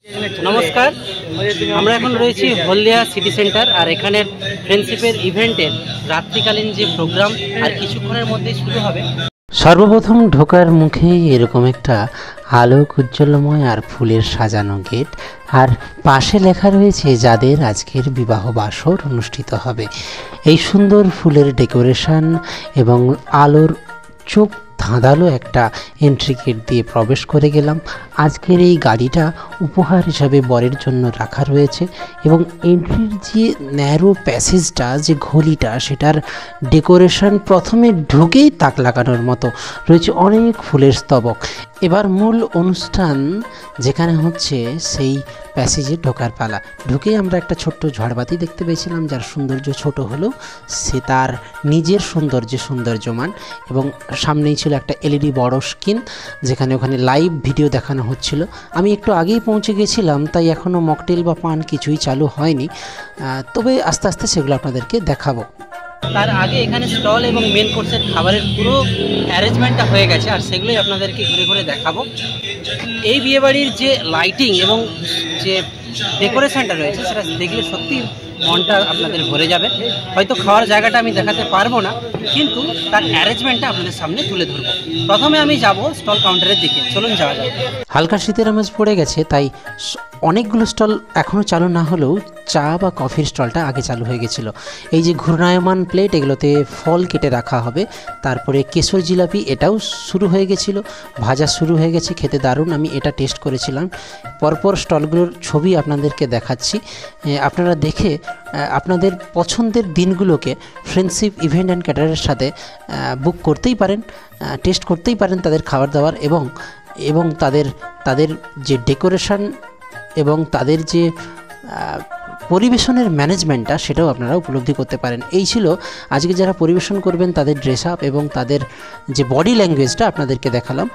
নমস্কার, আমরা এখন রয়েছি হলদিয়া সিটি সেন্টার। আর এখানের ফ্রেন্ডশিপের ইভেন্টের রাত্রিকালীন যে প্রোগ্রাম আর কিছুক্ষণের মধ্যেই শুরু হবে। সর্বপ্রথম ঢোকার মুখেই এরকম একটা আলোক উজ্জ্বলময় আর ফুলের সাজানো গেট, আর পাশে লেখা রয়েছে যাদের আজকের বিবাহ বাসর অনুষ্ঠিত হবে। এই সুন্দর ফুলের ডেকোরেশন এবং আলোর চোখ ধাঁধালো একটা এন্ট্রি গেট দিয়ে প্রবেশ করে গেলাম। আজকের এই গাড়িটা উপহার হিসাবে বরের জন্য রাখা রয়েছে এবং এন্ট্রির যে ন্যারো প্যাসেজটা, যে গলিটা, সেটার ডেকোরেশন প্রথমে ঢুকেই তাক লাগানোর মতো রয়েছে, অনেক ফুলের স্তবক। এবার মূল অনুষ্ঠান যেখানে হচ্ছে সেই প্যাসেজে ঢোকার পালা। ঢুকেই আমরা একটা ছোট্ট ঝাড়বাতি দেখতে পেয়েছিলাম, যার সৌন্দর্য ছোট হলেও সে তার নিজের সৌন্দর্যে সৌন্দর্যমান। এবং সামনেই ছিল একটা এলইডি বড় স্ক্রিন, যেখানে ওখানে লাইভ ভিডিও দেখানো হচ্ছিল। আমি একটু আগেই পৌঁছে গেছিলাম, তাই এখনও মকটেল বা পান কিছুই চালু হয়নি, তবে আস্তে আস্তে সেগুলো আপনাদেরকে দেখাবো। তার আগে এখানে স্টল এবং মেন কোর্সের খাবারের পুরো অ্যারেঞ্জমেন্টটা হয়ে গেছে, আর সেগুলোই আপনাদেরকে ঘুরে ঘুরে দেখাবো। এই বিয়েবাড়ির যে লাইটিং এবং যে ডেকোরেশনটা রয়েছে, সেটা দেখলে সত্যি মনটা আপনাদের ভরে যাবে। হয়তো খাওয়ার জায়গাটা আমি দেখাতে পারবো না, কিন্তু তার অ্যারেঞ্জমেন্টটা আপনাদের সামনে তুলে ধরবো। প্রথমে আমি যাব স্টল কাউন্টারের দিকে, চলুন যাওয়া যাবে। হালকা শীতের আমেজ পড়ে গেছে, তাই অনেকগুলো স্টল এখনও চালু না হলেও চা বা কফির স্টলটা আগে চালু হয়ে গেছিলো। এই যে ঘূর্ণায়মান প্লেট, এগুলোতে ফল কেটে রাখা হবে। তারপরে কেশর জিলাপি, এটাও শুরু হয়ে গেছিলো, ভাজা শুরু হয়ে গেছে, খেতে দারুণ। আমি এটা টেস্ট করেছিলাম। পরপর স্টলগুলোর ছবি আপনাদেরকে দেখাচ্ছি, আপনারা দেখে আপনাদের পছন্দের দিনগুলোকে ফ্রেন্ডশিপ ইভেন্ট অ্যান্ড ক্যাটারের সাথে বুক করতেই পারেন, টেস্ট করতেই পারেন তাদের খাবার দাবার এবং তাদের যে ডেকোরেশন এবং তাদের যে পরিবেশনের ম্যানেজমেন্টটা, সেটাও আপনারা উপলব্ধি করতে পারেন। এই ছিল আজকে যারা পরিবেশন করবেন তাদের ড্রেস আপ এবং তাদের যে বডি ল্যাঙ্গুয়েজটা আপনাদেরকে দেখালাম।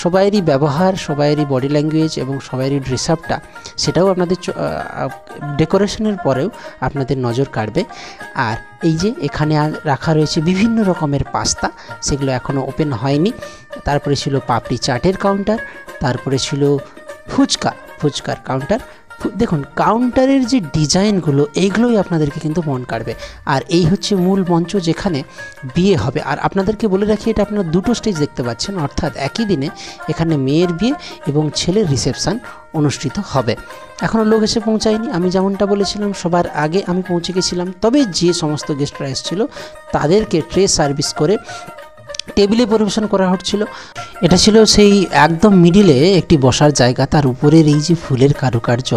সবাইয়েরই ব্যবহার, সবাইয়েরই বডি ল্যাঙ্গুয়েজ এবং সবাইয়েরই ড্রেস আপটা, সেটাও আপনাদের ডেকোরেশনের পরেও আপনাদের নজর কাড়বে। আর এই যে এখানে রাখা রয়েছে বিভিন্ন রকমের পাস্তা, সেগুলো এখনও ওপেন হয়নি। তারপরে ছিল পাপড়ি চাটের কাউন্টার, তারপরে ছিল ফুচকার কাউন্টার। দেখুন কাউন্টারের যে ডিজাইনগুলো, এইগুলোই আপনাদেরকে কিন্তু মন কাড়বে। আর এই হচ্ছে মূল মঞ্চ যেখানে বিয়ে হবে। আর আপনাদেরকে বলে রাখি, এটা আপনারা দুটো স্টেজ দেখতে পাচ্ছেন, অর্থাৎ একই দিনে এখানে মেয়ের বিয়ে এবং ছেলের রিসেপশন অনুষ্ঠিত হবে। এখনও লোক এসে পৌঁছায়নি। আমি যেমনটা বলেছিলাম, সবার আগে আমি পৌঁছে গেছিলাম। তবে যে সমস্ত গেস্টরা এসেছিলো তাদেরকে ট্রে সার্ভিস করে টেবিলে পরিবেশন করা হচ্ছিল। এটা ছিল সেই একদম মিডিলে একটি বসার জায়গা, তার উপরের এই যে ফুলের কারুকার্য,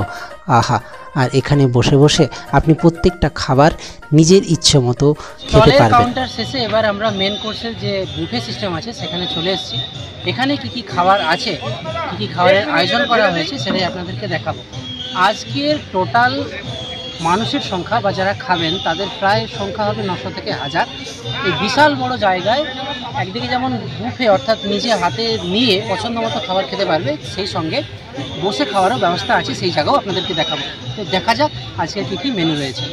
আহা! আর এখানে বসে বসে আপনি প্রত্যেকটা খাবার নিজের ইচ্ছে মতো খেতে পারবেন। কাউন্টার শেষে এবার আমরা মেন কোর্সের যে বুফে সিস্টেম আছে সেখানে চলে এসেছি। এখানে কি কি খাবার আছে, কি কি খাবারের আয়োজন করা হয়েছে, সেটাই আপনাদেরকে দেখাবো। আজকের টোটাল মানুষের সংখ্যা বা যারা খাবেন তাদের প্রায় সংখ্যা হবে 900 থেকে 1000। এই বিশাল বড় জায়গায় একদিকে যেমন বুফে, অর্থাৎ নিজে হাতে নিয়ে পছন্দ মতো খাবার খেতে পারবে, সেই সঙ্গে বসে খাওয়ারও ব্যবস্থা আছে, সেই জায়গাও আপনাদেরকে দেখাবো। তো দেখা যাক আজকের কী কী মেনু রয়েছে।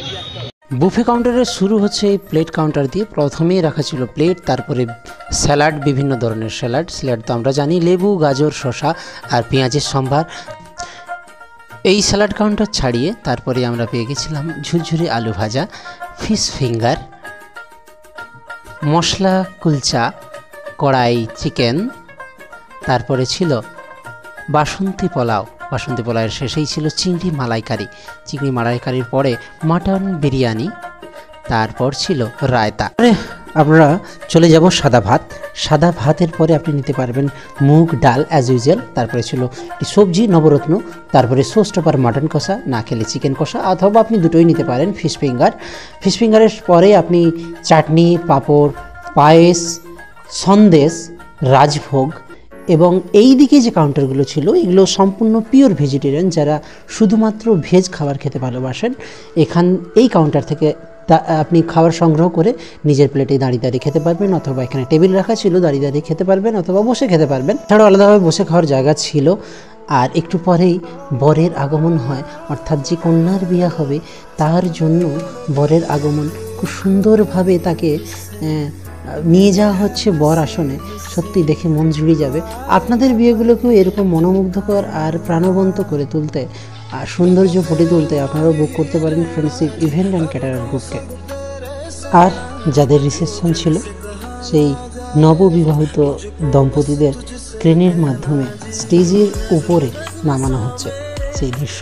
বুফে কাউন্টারের শুরু হচ্ছে এই প্লেট কাউন্টার দিয়ে। প্রথমেই রাখা ছিল প্লেট, তারপরে স্যালাড, বিভিন্ন ধরনের স্যালাড তো আমরা জানি, লেবু, গাজর, শসা আর পেঁয়াজের সম্ভার। এই স্যালাড কাউন্টার ছাড়িয়ে তারপরে আমরা পেয়ে গেছিলাম ঝুরঝুরে আলু ভাজা, ফিশ ফিঙ্গার, মশলা কুলচা, কড়াই চিকেন, তারপরে ছিল বাসন্তী পোলাওয়ের শেষেই ছিল চিংড়ি মালাইকারির পরে মাটন বিরিয়ানি, তারপর ছিল রায়তা। আমরা চলে যাব সাদা ভাতের পরে আপনি নিতে পারবেন মুগ ডাল অ্যাজ ইউজুয়াল, তারপরে ছিল সবজি নবরত্ন, তারপরে সস টপার মাটন কষা, না খেলে চিকেন কষা, অথবা আপনি দুটোই নিতে পারেন। ফিশ ফিঙ্গারের পরে আপনি চাটনি, পাঁপড়, পায়েস, সন্দেশ, রাজভোগ। এবং এই দিকে যে কাউন্টারগুলো ছিল, এগুলো সম্পূর্ণ পিওর ভেজিটেরিয়ান, যারা শুধুমাত্র ভেজ খাবার খেতে ভালোবাসেন। এই কাউন্টার থেকে আপনি খাবার সংগ্রহ করে নিজের প্লেটে দাঁড়িয়ে খেতে পারবেন, অথবা এখানে টেবিল রাখা ছিল, দাঁড়িয়ে খেতে পারবেন, অথবা বসে খেতে পারবেন। এছাড়াও আলাদাভাবে বসে খাওয়ার জায়গা ছিল। আর একটু পরেই বরের আগমন হয়, অর্থাৎ যে কন্যার বিয়ে হবে তার জন্য বরের আগমন খুব সুন্দরভাবে তাকে নিয়ে যাওয়া হচ্ছে বর আসনে, সত্যি দেখে মন জুড়ে যাবে। আপনাদের বিয়েগুলোকেও এরকম মনোমুগ্ধকর আর প্রাণবন্ত করে তুলতে আর সৌন্দর্য ফুটে তুলতে আপনারাও বুক করতে পারেন ফ্রেন্ডশিপ ইভেন্ট অ্যান্ড ক্যাটারার গ্রুপকে। আর যাদের রিসেপশন ছিল সেই নববিবাহিত দম্পতিদের ক্রেনের মাধ্যমে স্টেজের উপরে নামানো হচ্ছে, সেই দৃশ্য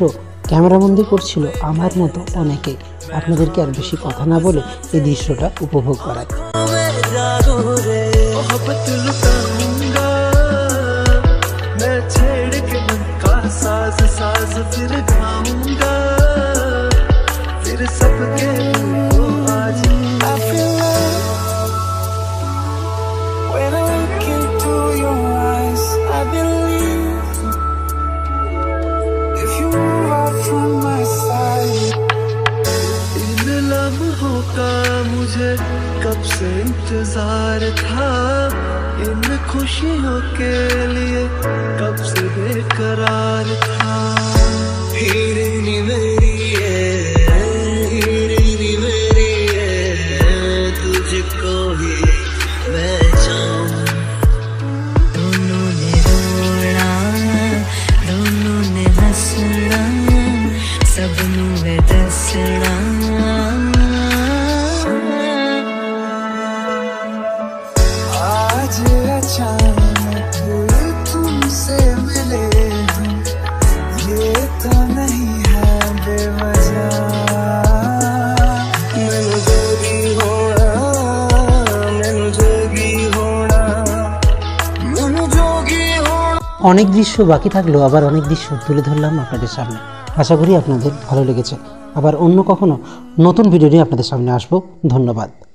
ক্যামেরাবন্দি করছিল আমার মতো অনেকে। আপনাদেরকে আর বেশি কথা না বলে এই দৃশ্যটা উপভোগ করায়। मुझे कब से इंतजार था, इन खुशियों के लिए कब से बेकरार था। हीरे मेरी तुझको ही मैं चाहूं। दोनों ने रोना, दोनों ने हंसना, सबनों में दसना। अचानक तुमसे मिले ये तो नहीं है बेवजह। मैनू जोगी होना, मैनू जोगी होना, मैनू जोगी होना। অনেক দৃশ্য বাকি থাকলেও আবার অনেক দৃশ্য তুলে ধরলাম আপনাদের সামনে। আশা করি আপনাদের ভালো লেগেছে। আবার অন্য কখনো নতুন ভিডিও নিয়ে আপনাদের সামনে আসবো। ধন্যবাদ।